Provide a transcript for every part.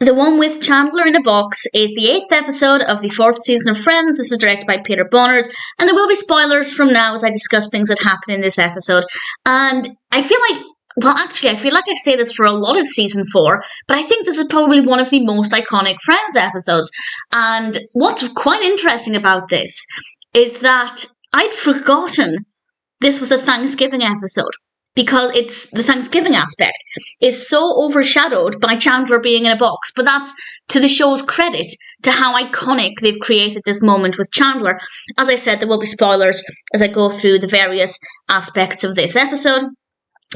The one with Chandler in a box is the 8th episode of the 4th season of Friends. This is directed by Bonerz, and there will be spoilers from now as I discuss things that happen in this episode. And I feel like, I feel like I say this for a lot of season 4, but I think this is probably one of the most iconic Friends episodes. And what's quite interesting about this is that I'd forgotten this was a Thanksgiving episode, because it's the Thanksgiving aspect is so overshadowed by Chandler being in a box. But that's to the show's credit to how iconic they've created this moment with Chandler. As I said, there will be spoilers as I go through the various aspects of this episode.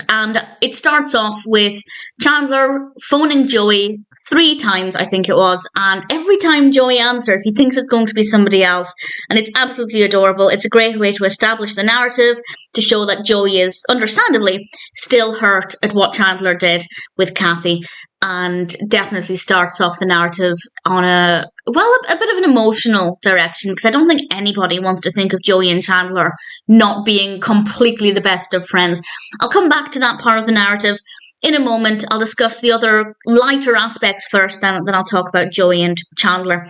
And it starts off with Chandler phoning Joey 3 times, I think it was, and every time Joey answers, he thinks it's going to be somebody else, and it's absolutely adorable. It's a great way to establish the narrative, to show that Joey is, understandably, still hurt at what Chandler did with Kathy, and definitely starts off the narrative on a bit of an emotional direction, because I don't think anybody wants to think of Joey and Chandler not being completely the best of friends. I'll come back to that part of the narrative in a moment. I'll discuss the other lighter aspects first, then I'll talk about Joey and Chandler.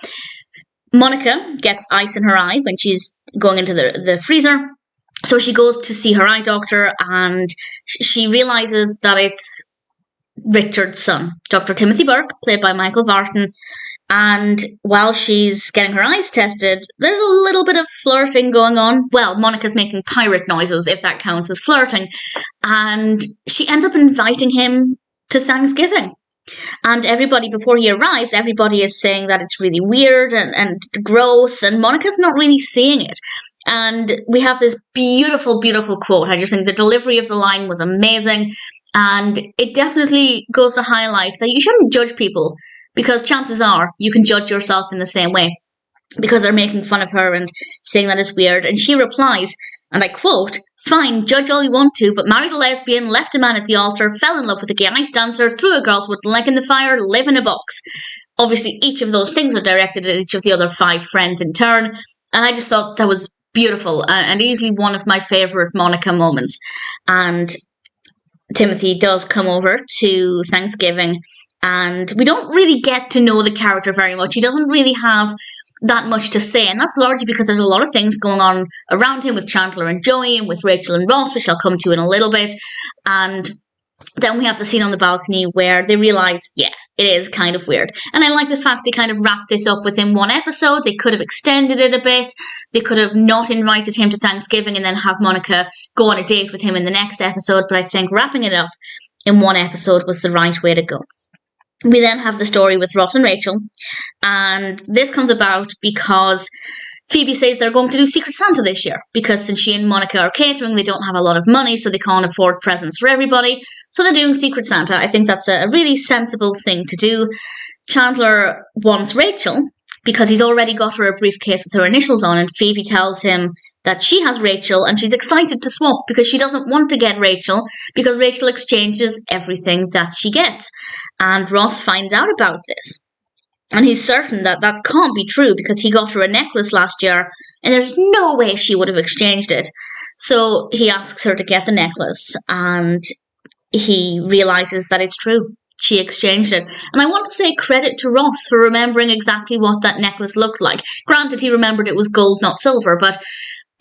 Monica gets ice in her eye when she's going into the freezer, so she goes to see her eye doctor, and she realises that it's Richard's son, Dr. Timothy Burke, played by Michael Vartan. And while she's getting her eyes tested, there's a little bit of flirting going on. Well, Monica's making pirate noises, if that counts as flirting. And she ends up inviting him to Thanksgiving. And everybody, before he arrives, everybody is saying that it's really weird and gross, and Monica's not really seeing it. And we have this beautiful, beautiful quote. I just think the delivery of the line was amazing. And it definitely goes to highlight that you shouldn't judge people, because chances are you can judge yourself in the same way, because they're making fun of her and saying that is weird. And she replies, and I quote, "Fine, judge all you want to, but married a lesbian, left a man at the altar, fell in love with a gay ice dancer, threw a girl's wooden leg in the fire, live in a box." Obviously, each of those things are directed at each of the other 5 friends in turn. And I just thought that was beautiful and easily one of my favourite Monica moments. And Timothy does come over to Thanksgiving, and we don't really get to know the character very much. He doesn't really have that much to say, and that's largely because there's a lot of things going on around him with Chandler and Joey and with Rachel and Ross, which I'll come to in a little bit. And then we have the scene on the balcony where they realise, yeah, it is kind of weird. And I like the fact they kind of wrapped this up within 1 episode. They could have extended it a bit. They could have not invited him to Thanksgiving and then have Monica go on a date with him in the next episode. But I think wrapping it up in 1 episode was the right way to go. We then have the story with Ross and Rachel. And this comes about because Phoebe says they're going to do Secret Santa this year, because since she and Monica are catering, they don't have a lot of money, so they can't afford presents for everybody. So they're doing Secret Santa. I think that's a really sensible thing to do. Chandler wants Rachel because he's already got her a briefcase with her initials on, and Phoebe tells him that she has Rachel and she's excited to swap because she doesn't want to get Rachel, because Rachel exchanges everything that she gets. And Ross finds out about this. And he's certain that that can't be true, because he got her a necklace last year and there's no way she would have exchanged it. So he asks her to get the necklace, and he realises that it's true. She exchanged it. And I want to say credit to Ross for remembering exactly what that necklace looked like. Granted, he remembered it was gold, not silver, but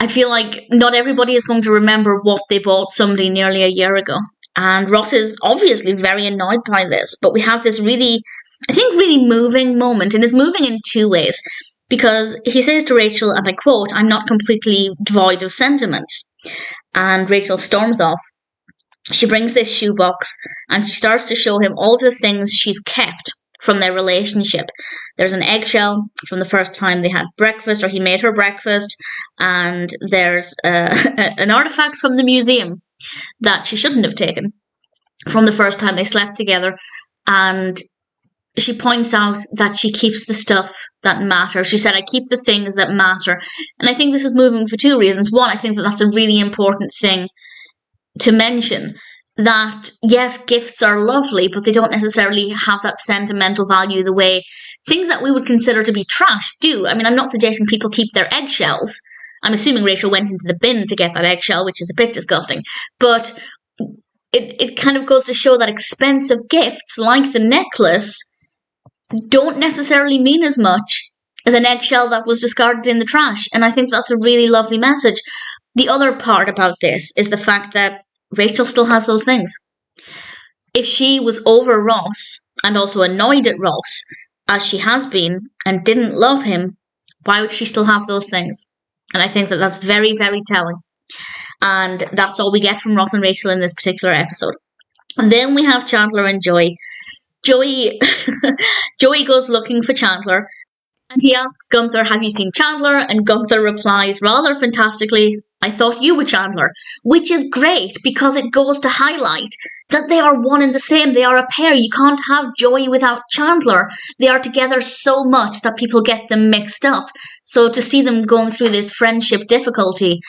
I feel like not everybody is going to remember what they bought somebody nearly a year ago. And Ross is obviously very annoyed by this, but we have this really moving moment, and it's moving in 2 ways, because he says to Rachel, and I quote, "I'm not completely devoid of sentiment." And Rachel storms off. She brings this shoebox and she starts to show him all of the things she's kept from their relationship. There's an eggshell from the first time they had breakfast, or he made her breakfast, and there's an artifact from the museum that she shouldn't have taken from the first time they slept together. And she points out that she keeps the stuff that matters. She said, "I keep the things that matter." And I think this is moving for 2 reasons. One, I think that that's a really important thing to mention, that yes, gifts are lovely, but they don't necessarily have that sentimental value the way things that we would consider to be trash do. I mean, I'm not suggesting people keep their eggshells. I'm assuming Rachel went into the bin to get that eggshell, which is a bit disgusting. But it kind of goes to show that expensive gifts, like the necklace, don't necessarily mean as much as an eggshell that was discarded in the trash. And I think that's a really lovely message. The other part about this is the fact that Rachel still has those things. If she was over Ross and also annoyed at Ross, as she has been, and didn't love him, why would she still have those things? And I think that that's very, very telling. And that's all we get from Ross and Rachel in this particular episode. And then we have Chandler and Joey. Joey goes looking for Chandler, and he asks Gunther, have you seen Chandler? And Gunther replies rather fantastically, I thought you were Chandler, which is great because it goes to highlight that they are one and the same. They are a pair. You can't have Joey without Chandler. They are together so much that people get them mixed up. So to see them going through this friendship difficulty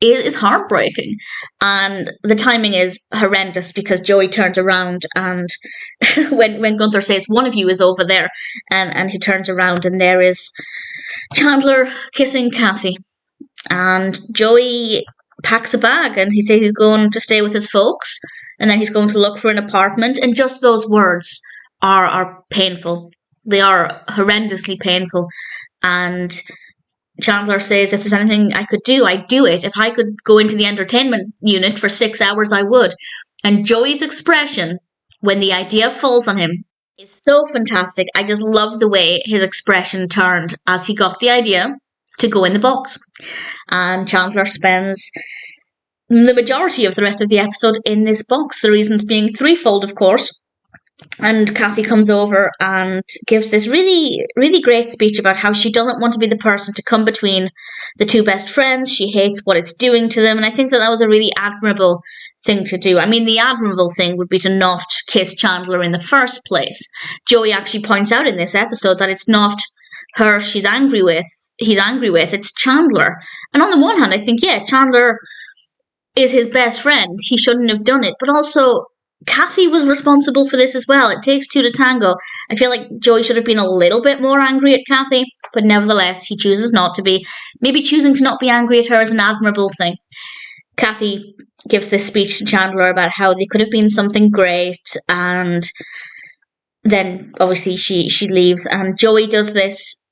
is heartbreaking. And the timing is horrendous because Joey turns around and when Gunther says one of you is over there, and he turns around and there is Chandler kissing Kathy. And Joey packs a bag and he says he's going to stay with his folks and then he's going to look for an apartment. And just those words are painful. They are horrendously painful. And Chandler says, if there's anything I could do, I'd do it. If I could go into the entertainment unit for 6 hours, I would. And Joey's expression when the idea falls on him is so fantastic. I just love the way his expression turned as he got the idea to go in the box. And Chandler spends the majority of the rest of the episode in this box. The reasons being threefold, of course. And Kathy comes over and gives this really, really great speech about how she doesn't want to be the person to come between the two best friends. She hates what it's doing to them. And I think that was a really admirable thing to do. I mean, the admirable thing would be to not kiss Chandler in the first place. Joey actually points out in this episode that it's not her he's angry with, it's Chandler. And on the one hand, I think, yeah, Chandler is his best friend. He shouldn't have done it. But also, Kathy was responsible for this as well. It takes two to tango. I feel like Joey should have been a little bit more angry at Kathy, but nevertheless, he chooses not to be. Maybe choosing to not be angry at her is an admirable thing. Kathy gives this speech to Chandler about how they could have been something great, and then obviously she leaves, and Joey does this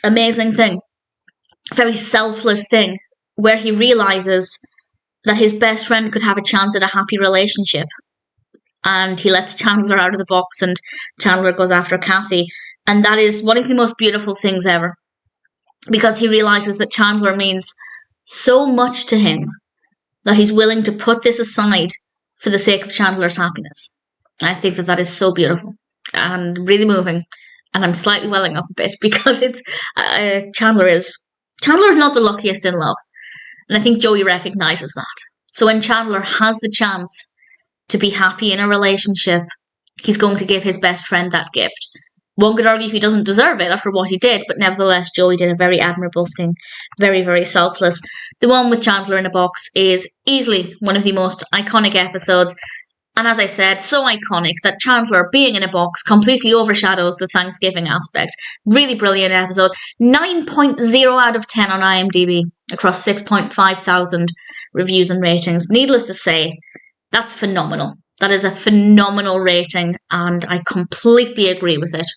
amazing thing, very selfless thing, where he realizes that his best friend could have a chance at a happy relationship. And he lets Chandler out of the box and Chandler goes after Kathy. And that is one of the most beautiful things ever. Because he realizes that Chandler means so much to him that he's willing to put this aside for the sake of Chandler's happiness. I think that is so beautiful and really moving. And I'm slightly welling up a bit because it's Chandler's not the luckiest in love. And I think Joey recognizes that. So when Chandler has the chance to be happy in a relationship, he's going to give his best friend that gift. One could argue he doesn't deserve it after what he did, but nevertheless, Joey did a very admirable thing. Very, very selfless. The one with Chandler in a box is easily one of the most iconic episodes. And as I said, so iconic that Chandler being in a box completely overshadows the Thanksgiving aspect. Really brilliant episode. 9.0 out of 10 on IMDb across 6.5 thousand reviews and ratings. Needless to say, that's phenomenal. That is a phenomenal rating, and I completely agree with it.